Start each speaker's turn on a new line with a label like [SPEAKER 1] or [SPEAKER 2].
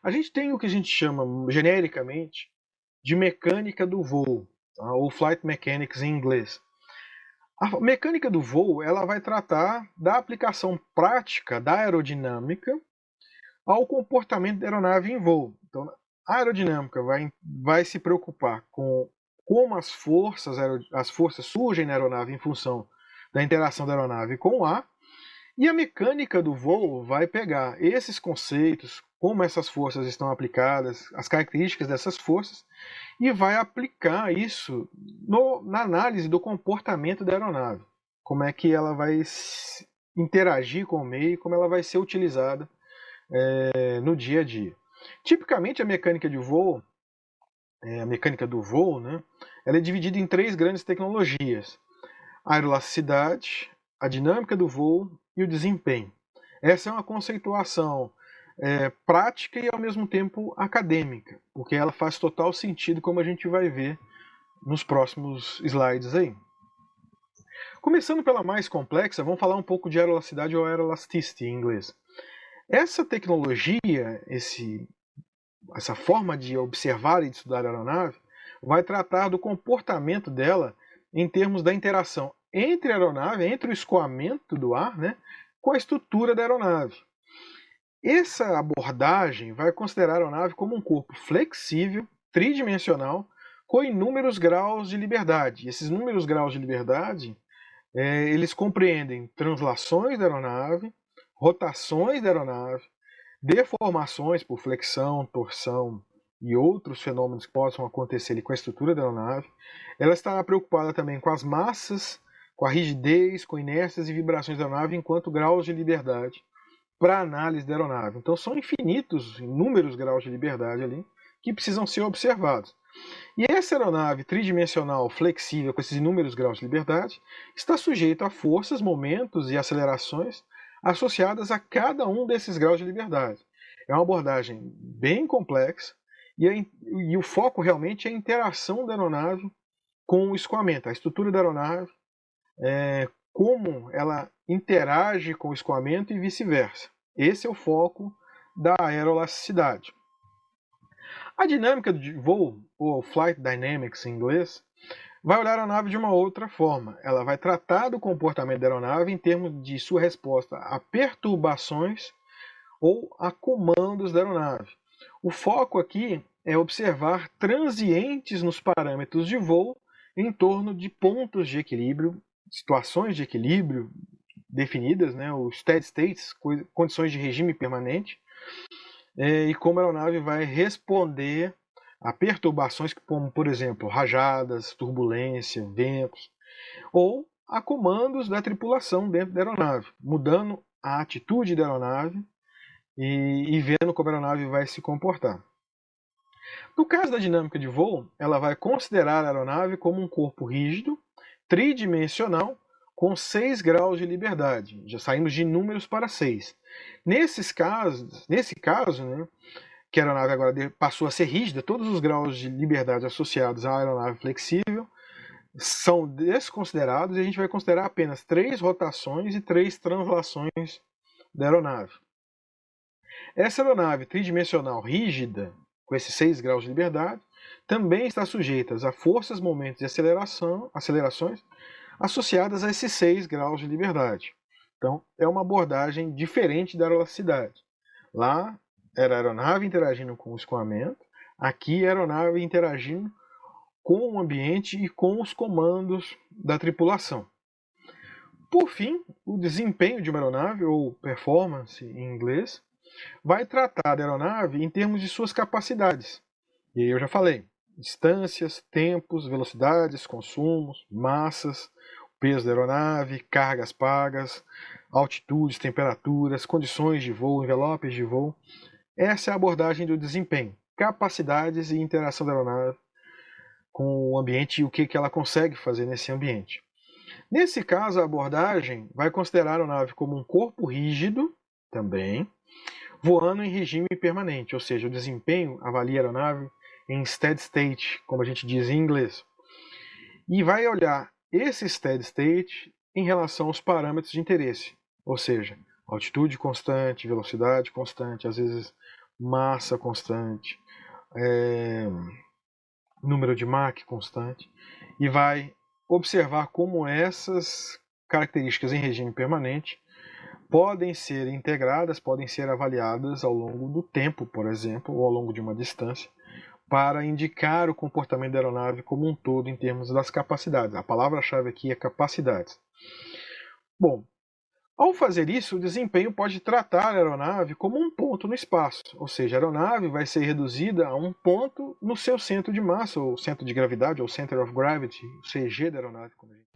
[SPEAKER 1] A gente tem o que a gente chama genericamente de mecânica do voo, tá? Ou flight mechanics em inglês. A mecânica do voo ela vai tratar da aplicação prática da aerodinâmica ao comportamento da aeronave em voo. Então, a aerodinâmica vai se preocupar com como as forças surgem na aeronave em função da interação da aeronave com o ar, e a mecânica do voo vai pegar esses conceitos, como essas forças estão aplicadas, as características dessas forças, e vai aplicar isso na análise do comportamento da aeronave. Como é que ela vai interagir com o meio, como ela vai ser utilizada no dia a dia. Tipicamente a mecânica de voo, a mecânica do voo, né, ela é dividida em três grandes tecnologias: a aeroelasticidade, a dinâmica do voo e o desempenho. Essa é uma conceituação prática e ao mesmo tempo acadêmica, porque ela faz total sentido, como a gente vai ver nos próximos slides aí. Começando pela mais complexa, vamos falar um pouco de aeroelasticidade ou aeroelasticity em inglês. Essa tecnologia, essa forma de observar e de estudar a aeronave, vai tratar do comportamento dela em termos da interação entre a aeronave, entre o escoamento do ar, né, com a estrutura da aeronave. Essa abordagem vai considerar a aeronave como um corpo flexível, tridimensional, com inúmeros graus de liberdade. Esses inúmeros graus de liberdade, eles compreendem translações da aeronave, rotações da aeronave, deformações por flexão, torção e outros fenômenos que possam acontecer ali com a estrutura da aeronave. Ela está preocupada também com as massas, com a rigidez, com inércias e vibrações da aeronave, enquanto graus de liberdade para análise da aeronave. Então são infinitos, inúmeros graus de liberdade ali que precisam ser observados. E essa aeronave tridimensional flexível com esses inúmeros graus de liberdade está sujeita a forças, momentos e acelerações associadas a cada um desses graus de liberdade. É uma abordagem bem complexa e o foco realmente é a interação da aeronave com o escoamento, a estrutura da aeronave, como ela interage com o escoamento e vice-versa. Esse é o foco da aeroelasticidade. A dinâmica de voo, ou Flight Dynamics em inglês, vai olhar a aeronave de uma outra forma. Ela vai tratar do comportamento da aeronave em termos de sua resposta a perturbações ou a comandos da aeronave. O foco aqui é observar transientes nos parâmetros de voo em torno de pontos de equilíbrio, situações de equilíbrio definidas, né, os steady states, condições de regime permanente, e como a aeronave vai responder a perturbações como, por exemplo, rajadas, turbulência, ventos, ou a comandos da tripulação dentro da aeronave, mudando a atitude da aeronave e vendo como a aeronave vai se comportar. No caso da dinâmica de voo, ela vai considerar a aeronave como um corpo rígido, tridimensional, com 6 graus de liberdade. Já saímos de números para 6. Nesse caso, né, que a aeronave agora passou a ser rígida, todos os graus de liberdade associados à aeronave flexível são desconsiderados e a gente vai considerar apenas 3 rotações e 3 translações da aeronave. Essa aeronave tridimensional rígida, com esses 6 graus de liberdade, também está sujeita a forças, momentos e acelerações associadas a esses 6 graus de liberdade. Então, é uma abordagem diferente da aeroelasticidade. Lá era a aeronave interagindo com o escoamento, aqui é a aeronave interagindo com o ambiente e com os comandos da tripulação. Por fim, o desempenho de uma aeronave, ou performance em inglês, vai tratar da aeronave em termos de suas capacidades. E aí eu já falei, distâncias, tempos, velocidades, consumos, massas, peso da aeronave, cargas pagas, altitudes, temperaturas, condições de voo, envelopes de voo. Essa é a abordagem do desempenho, capacidades e interação da aeronave com o ambiente e o que ela consegue fazer nesse ambiente. Nesse caso, a abordagem vai considerar a aeronave como um corpo rígido, também, voando em regime permanente, ou seja, o desempenho avalia a aeronave em steady state, como a gente diz em inglês. E vai olhar esse steady state em relação aos parâmetros de interesse, ou seja, altitude constante, velocidade constante, às vezes massa constante, número de Mach constante, e vai observar como essas características em regime permanente podem ser integradas, podem ser avaliadas ao longo do tempo, por exemplo, ou ao longo de uma distância, para indicar o comportamento da aeronave como um todo em termos das capacidades. A palavra-chave aqui é capacidades. Bom, ao fazer isso, o desempenho pode tratar a aeronave como um ponto no espaço, ou seja, a aeronave vai ser reduzida a um ponto no seu centro de massa, ou centro de gravidade, ou center of gravity, o CG da aeronave. Como a gente...